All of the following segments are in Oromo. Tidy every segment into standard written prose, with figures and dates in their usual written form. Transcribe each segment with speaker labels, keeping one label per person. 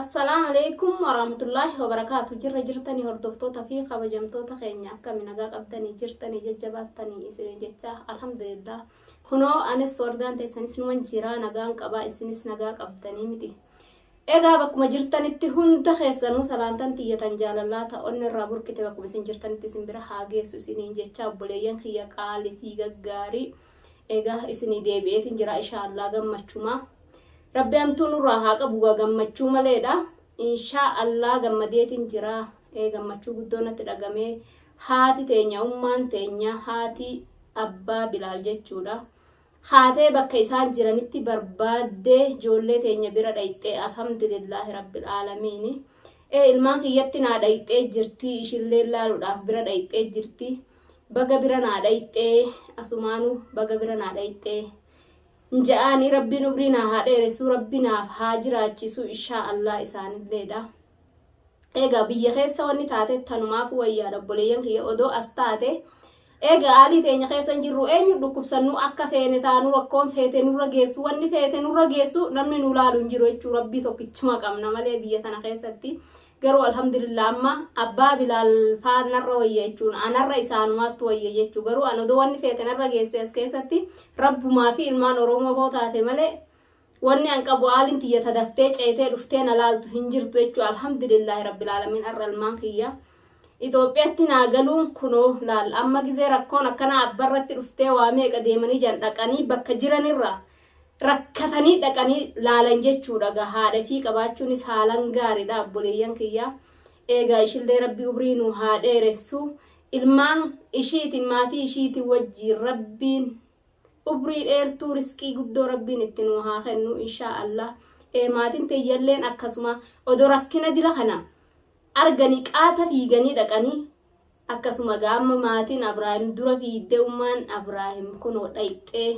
Speaker 1: السلام عليكم ورحمة الله وبركاته. جرتني هردفتو في خبجمتو تخيني أكا من أجاك أبدني جرتني ججباتني إسري جتة الحمد لله. خنو أنا السوردان تيسنس نوان جيران أجان كبا إسنس نجاك أبدني متي. إذا بك ما جرتني تهون تخيسنو سلامتن تيجي تنجال الله تأون الرابور كتبك بس جرتني تسمبر حاجة سوسيني جتة بوليان خيا قال في جاري. إذا إسني ديبيت إنجرا إن شاء الله جم مشوما. Rabbi amtuun irraa haa qabu gammachuu maleedha. Inshaa Allah gammadeetiin jira. Gammachuu guddoon natti dhagamee haati teenya ummaan teenya haati abbaa Bilaal jechuudha. Haatee bakka isaan jiranitti barbaaddee ijoollee teenya bira dhayxee alhamdulillahi rabbil aalamiin. Ilmaan kiyyatti naa dhayxee jirti ishillee laaluudhaaf bira dhayxee jirti. Baga bira naa dhayxee asumaanu baga bira naa dhayxee. Ja'ani rabbiin ubriina haa dheeressu rabbinaaf haa jiraachisu inshaa Allah isaanilleedha. Egaa biyya keessa wanni taate tanumaaf wayyaa dabboleeyyan kiyya odoo as taate egaa haalii teenya keessa hin jirru eenyu dhukkubsannu akka feene taanu rakkoon feete nurra geessu wanni feete nurra geessu namni nu laalu hin jiru jechuu rabbii tokkichuma qabna malee biyya tana keessatti. Garuu alhamdulillah amma abbaa Bilaal faanarra wayya jechuun anarra isaanumaatti wayya jechuu garuu an odoo wanni feete narra geesse as keessatti rabbumaa fi ilmaan Oromoo koo taate malee wanni an qabu haaliin tiyya tadaftee ceetee dhuftee na laaltu hin jirtu jechuu alhamdulillahi rabbil aalamiin arra ilmaan kiyya Itoophiyaatti naa galuun kunoo laal amma gizee rakkoon akkana abbarratti dhuftee waa meeqa deemanii jan dhaqanii bakka jiranirra rakkatanii dhaqanii laalan jechuudha haadha fi qabaachuunis haalan gaariidha abboleeyyan kiyya. Egaa ishillee rabbi ubrii nu haa dheeressu ilmaan ishiitiin maatii ishiitiin wajjiin rabbiin ubrii dheertuu riskii guddoo rabbiin itti nu haa kennu inshaa Allah. Maatiin teeyyalleen akkasuma odoo rakkina dila kana arganii qaata fiiganii dhaqanii akkasuma gaamma maatiin Abraahim dura fiiddee ummaan Abraahim kunoo dhayxee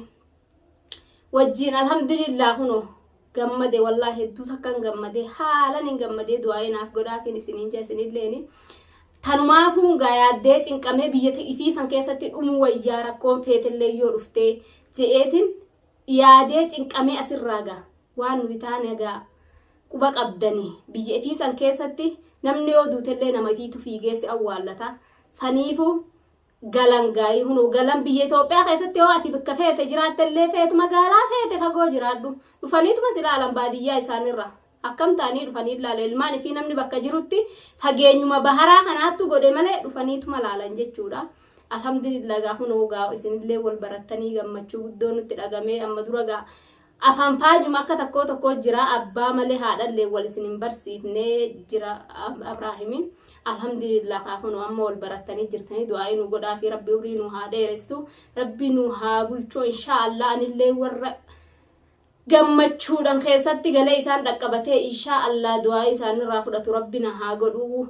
Speaker 1: wajjin alhamdulillah kuno gammade wallahi hedduu takkan gammade haalan hin gammade du'aayinaaf godhaafin isiniin jeesinilleeni tanumaafuu gaayaddee cinqamee biyyata ifiisan keessatti dhumuu wayyaa rakkoon feetellee yoo dhuftee je'eetin yaadee cinqamee asirraaga waan nuti taane gaa quba qabdanii biyya ifiisan keessatti namni yoo duutellee nama ifiitu fiigeessi awwaallata saniifuu galangaay hunu galan biyya Itoophiyaa keessatti yoo ati bakka feete jiraattellee feetu magaalaa feete fagoo jiraadhu dhufaniituma silaalan baadiyyaa isaanirra akkam ta'anii dhufanii ilaalan ilmaan fi namni bakka jirutti fageenyuma baharaa kanaattu godhe malee dhufaniituma laalan jechuudha. Alhamdulillah gaa hunu gaa isinillee wal barattanii gammachuu guddoo nutti dhagamee amma dura gaa afaan faajuma akka tokko jira abbaa malee haadhallee wal isin hin barsiifnee jira Abraahimi. Alhamdulillah kaafunu amma wal barattanii jirtanii du'aayi nu godhaa fi rabbi ubrii nu haa dheeressu rabbi nu haa bulchoo inshaa Allah anillee warra gammachuudhaan keessatti galee isaan dhaqqabatee inshaa Allah du'aayi isaanirraa fudhatu rabbi na haa godhu.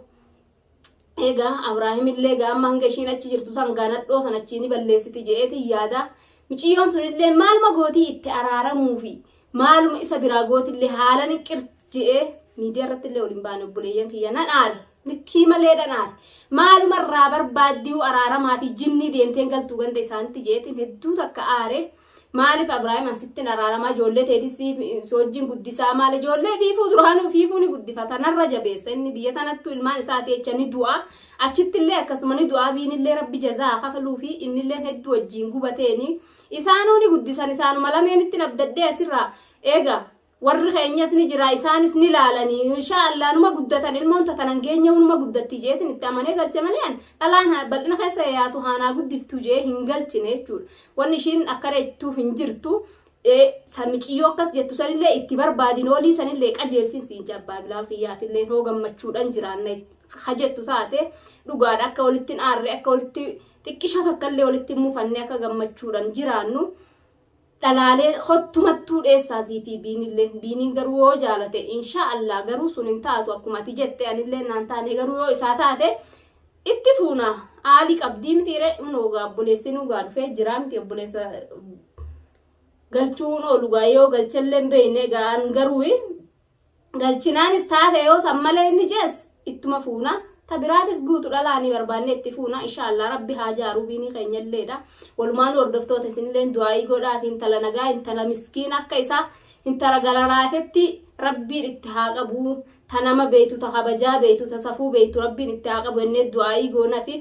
Speaker 1: Egaa Abraahimillee gaamma hanga ishiin achi jirtu san gaanadhoo san achiini balleessiti je'eeti yaada miciyyoon sunillee maaluma gootii itti araaramuu fi maaluma isa biraa gootillee haalan qirje'ee miidiyaa irratti illee waliin baane obboleeyyan kiyya nan aare nikkii malee dhanaare maaluma irraa barbaaddii araaramaa fi jinnii deemteen galtuu ganda isaanitti jeetiin hedduu takka aare maaliif Abraahim asittiin araaramaa ijoollee teetis soojjiin guddisaa maal ijoollee fiifuu duraanuu fiifuu ni guddifata narra jabeessa inni biyya tanattu ilmaan isaati jecha ni du'a achittillee akkasuma ni du'a biinillee rabbi jazaa kafaluu fi innillee hedduu wajjiin gubateeni isaanuu ni guddisan isaanuma lameenitti nabdaddee asirraa eega warri keenyas ni jira isaanis ni laalanii inshaa Allah numa guddatan ilmoon tatanan geenya numa guddatti jeetin itti amanee galche maleen dhalaan bal'ina keessa yaatu haanaa guddiftu jee hin galchine jechuudha wanni ishiin akka reettuuf hin jirtu samichiyyoo akkas jettu sanillee itti barbaadin olii sanillee qajeelchinsiin abbaa Bilaal kiyyaatillee hoo gammachuudhaan jiraanna hajettu taate dhugaadha akka walitti aarre akka walitti xiqqisha takkallee walitti muufannee akka gammachuudhaan jiraannu dhalaalee hottumattuu dheessaasii fi biiniin garuu yoo jaalate inshaa Allah garuu sun hin taatu akkuma ati jette anillee naan taane garuu yoo isaa taate itti fuuna haalii qabdii mitiire nuugaa obboleessi nuugaa dhufee jira miti obboleessa galchuun oolugaa yoo galchallee hin beekne gaan garuu galchinaanis taate yoo sammalee inni jees ittuma fuuna tabiraatis guutu dhalaanii barbaanne itti fuuna inshaa Allah rabbi haa jaaruu biinii keenyalleedha walumaan hordoftoota isinillee du'aayii godhaa fi intala nagaa intala miskiin akka isaa intala galaraafetti rabbiin itti haa qabu tanama beeytu ta kabajaa beeytu ta safuu beeytu rabbiin itti haa qabu ennee du'aayii goona fi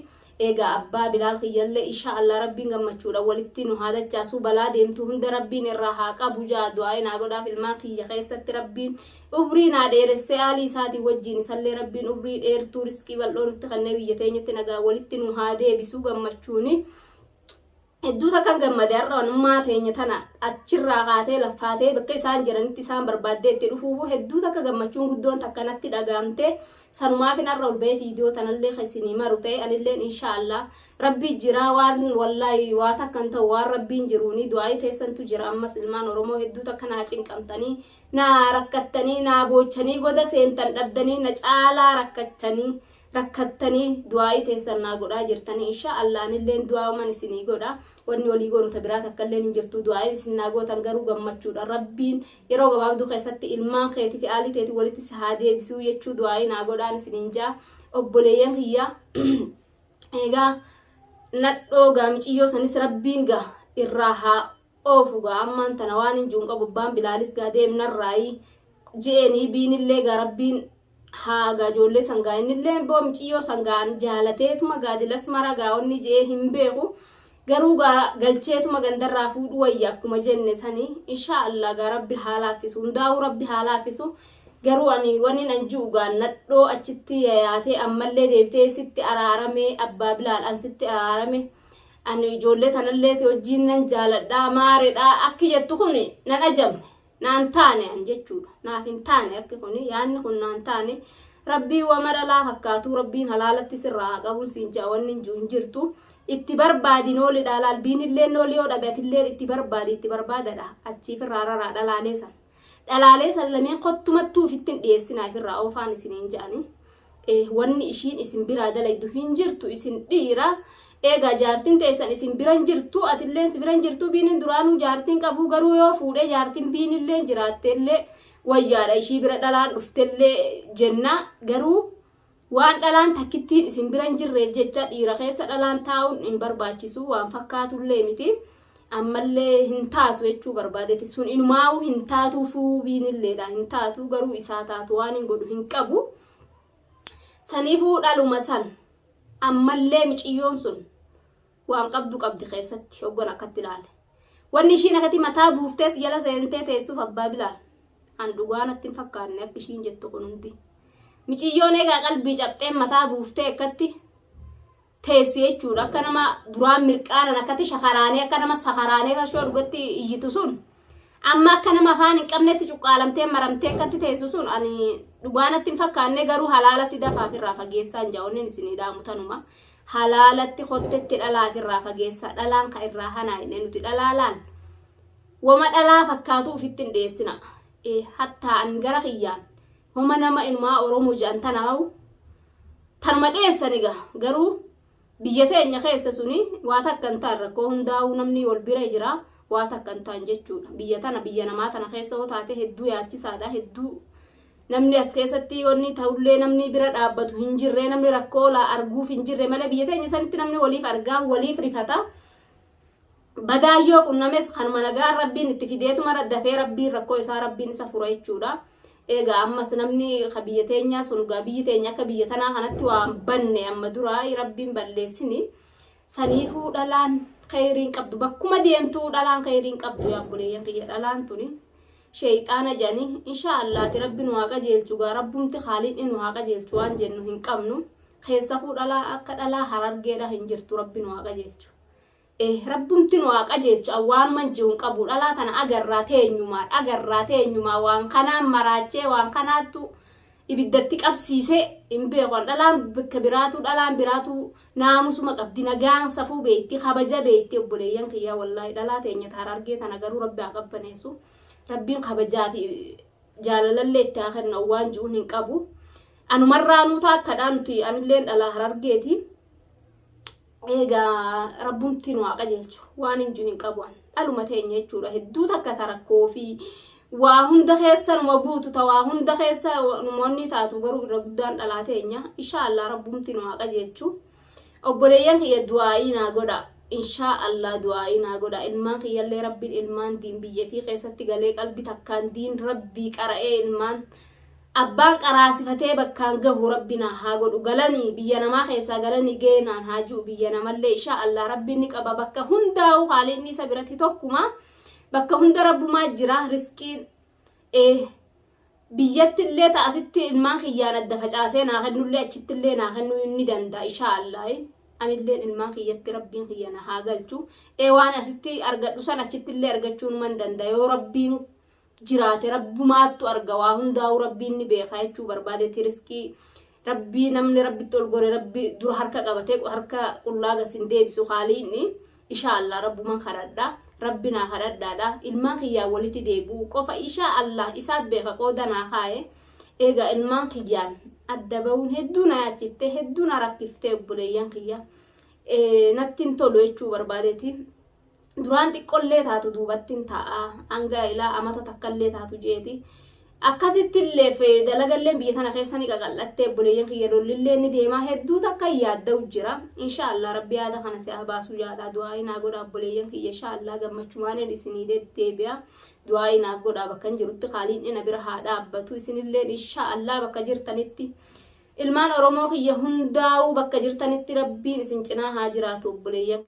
Speaker 1: eega abbaa bilaal kiyyallee insha Allah rabbiin gammachuudha walitti nu haadachaasu balaa deemtu hunda rabbiin irraa haa qabu jaa du'aayii naa godhaaf ilmaan kiyya keessatti rabbiin ubrii naa dheeressee haalii isaatii wajjiin isallee rabbiin ubrii dheertuu riskii bal'oo nutti kannee biyya teenyatti nagaa walitti nu haa deebisuu gammachuuni hedduu takkan gammade har'a wanummaa teenya tana achirraa kaatee laffaatee bakka isaan jiranitti isaan barbaaddee itti dhufuufu hedduu takka gammachuun guddoon takkanatti dhagaamte sanumaafin har'a ol ba'ee viidiyoo tanallee isinii maru ta'e anilleen inshaallah rabbii jira waan wallaahi waa takkan ta'u waan rabbiin jiruuni du'aayii teessantu jira ammas ilmaan oromoo hedduu takka naa cinqamtanii naa rakkattanii naa boochanii goda seentan dhabdanii na caalaa rakkattanii du'aayii teessan naa godhaa jirtanii inshaallah anilleen du'aaman isinii godha wanni olii goonu ta biraa takka illee hin jirtu du'aayin isin naa gootan garuu gammachuudha rabbiin yeroo gabaabduu keessatti ilmaan keetii fi aalii teetii walitti si haa deebisuu jechuu du'aayin naa godhaan isiniin jaa obboleeyyan kiyya eegaa nadhoo gaamiciyyoo sanis rabbiin gaa irraa haa oofu gaa ammaan tana waan hin jiruun qabu abbaan bilaalis gaa deemnarraayi je'eenii biinillee gaa rabbiin haa gaa ijoollee sangaa innillee boomiciyyoo sangaan jaalateetuma gaa dilas mara gaa onni je'ee hin beeku garuu galcheetuma gandarraa fuudhu wayya akkuma jenne sanii inshaallah gaa rabbi haa laaffisu hundaa'uu rabbi haa laaffisu garuu ani wanni nan jiru gaa nadhoo achitti yaatee ammallee deebitee sitti araarame abbaa bilaalaan sitti araarame ani ijoollee tanallee si wajjiin nan jaaladhaa maaredhaa akki jettu kun nan ajamne naan taane an jechuudha naaf hin taane akki kun yaanni kun naan taane rabbii wama dhalaa fakkaatu rabbiin halaalatti sirraa haa qabuun siin jaa wanni hin jirtu itti barbaadi nooli dhalaal biinillee nooli yoo dhabeetillee itti barbaadadha achiif irraa raraa dhalaalee san lameen kottumattuu ofittiin dhiyeessinaa ifirraa oofaan isiniin jedhani wanni ishiin isin biraa dalaydu hin jirtu isin dhiira eegaa jaartiin teessan isin biran jirtu atilleen si biran jirtu biinin duraanuu jaartiin qabu garuu yoo fuudhee jaartiin biinillee jiraatteellee wayyaadha ishii bira dhalaan dhuftellee jenna garuu waan dhalaan takkittiin isin biran jirreef jecha dhiira keessa dhalaan taa'uun hin barbaachisu waan fakkaatullee miti ammallee hin taatu jechuu barbaadeeti sun inumaa'uu hin taatu fuubiinilleedha hin taatu garuu isaa taatu waan hin godhu hin qabu saniifuu dhaluma san ammallee miciyyoon sun waan qabdi keessatti hoggan akkatti ilaale wanni ishiin akkatti mataa buuftees jala seentee teessuuf abbaa bilaal an dhugaanatti hin fakkaanne akka ishiin jettu kun hundi miciyyoon eegaa qalbii cabxee mataa buuftee akkatti teessi jechuudha akka nama duraan mirqaanan akkatti shakaraanee akka nama sakaraanee fashoo dhugatti iyyitu sun amma akka nama afaan hin qabnetti cuqqaalamtee maramtee akkatti teessu sun ani dhugaanatti hin fakkaanne garuu halaalatti dafaaf irraa fageessaa hin jaa'onnen isinii dhaamutanuma halaalatti hottetti dhalaaf irraa fageessaa dhalaan ka irraa hanaa inni nuti dhalaalaan wama dhalaa fakkaatu ufitti hin dhiyeessina hattaa an gara kiyyaan homa nama inumaa oromoo jedhan tanaawu tanuma dhiyeessaniga garuu biyya teenya keessa suni waa takkan ta'an rakkoo hundaa'uu namni wal bira jira waa takkan ta'an jechuudha biyya namaa tana keessa hoo taate hedduu yaachisaadha hedduu namni as keessatti wanni ta'ullee namni bira dhaabbatu hin jirre namni rakkoo arguuf hin jirre malee biyya teenya sanitti namni waliif argaa waliif rifata badaayyoo qunnames kanuma nagaa rabbiin itti fideetuma dafee rabbiin rakkoo isaa rabbiin isa fura jechuudha eegaa ammas namni biyya teenyaa sun gaa biyyi teenya akka biyya tanaa kanatti waan banne amma duraa rabbiin balleessini saniifuu dhalaan khayriin qabdu bakkuma deemtuu dhalaan khayriin qabdu yaa buleeyyan kiyya dhalaan tuni shayxaana jani inshaallah rabbiin waa qajeelchu gaa rabbumti khaaliin nu waa qajeelchu waan jennu hin qabnu keessafuu dhalaa akka dhalaa harargeedha hin jirtu rabbiin waa qajeelchu rabbumti nu waa qajeelchu waan manjiun qabu dhalaa tana agarraa teenyumaa waan kanaan maraachee waan kanaattu ibiddatti qabsiisee hin beekon dhalaan bakka biraatu naamusuma qabdi nagaan safuu beetti kabaja beetti obboleeyyan kiyyaa wallaahi dhalaa teenya harargee tana garuu rabbi haa qabbaneessu rabbiin kabajaa fi jaalalallee itti haa kennu waan jiruun hin qabu anumarraanuu taakkadhaan nuti anilleen dhalaa harargeeti eegaa rabbumti nu waa qajeelchu waan hin jiru hin qabu dhaluma teenya jechuudha hedduu takka tarakkoo fi waa hunda keessa numa buutu waa hunda keessa numoonni taatu garuu irra guddaan dhalaa teenya inshaallah rabbumti nu waa qajeelchu obboleeyyan kiyya du'aa'ii naa godha إن شاء الله دعائنا قد إلمان يلي ربي الإلمان دين بيجي في قيسة قليل قلبي تكان دين ربي قرأي إلمان أبان قراسي فتيبك كان قبو ربنا هاقود وقلني بيانا ما خيسا قلني جينا هاجو بيانا مالي إن شاء الله ربي نقبا بكا هندا وخاليني سبرتي توكما بكا هندا ربو ما جرا رسكين بيجت اللي تأسيتي إلمان خيانا دفجاسي ناخنو اللي أجت اللي ناخنو ندندا إن شاء الله أنا اللي إلمان خيات ربي خيانا هاقلتو وانا أسيتي أرغت لسان أجت اللي أرغتشون من دندا يو ربي jiraate rabbumaattu arga waa hundaa'u rabbiin ni beekaa jechuu barbaadeeti riskii rabbii namni rabbitti ol gore rabbi dura harka qabatee harka qullaa gasin deebisu haaliinni inshaallah rabbuman kadhadha rabbinaa kadhadhaadha ilmaan kiyyaa walitti deebi'u qofa inshaallah isaaf beeka qoodanaa kaaye eega ilmaan kiyyaan adda ba'uun hedduu na yaachifte hedduu na rakkiftee obboleeyyan kiyya nattiin tolu jechuu barbaadeeti duraan xiqqollee taatu duubattiin ta'a hanga ilaa amata takkallee taatu jeeti akkasittillee dalagalleen biyya tana keessanii qaqallattee obboleeyyan kiyya lollillee ni deemaa hedduu takka yaadda'u jira inshaallah rabbi yaada kana si'a baasuu jaadha du'aayinaa godha obboleeyyan kiyya inshaallah gammachumaaneen isinii deddeebi'a du'aayinaaf godha bakka hin jirutti qaaliin ina bira haa dhaabbatu isinilleen inshaallah bakka jirtanitti ilmaan oromoo kiyya hundaa'u bakka jirtanitti rabbiin isin cinaa haa jiraatu obboleeyyan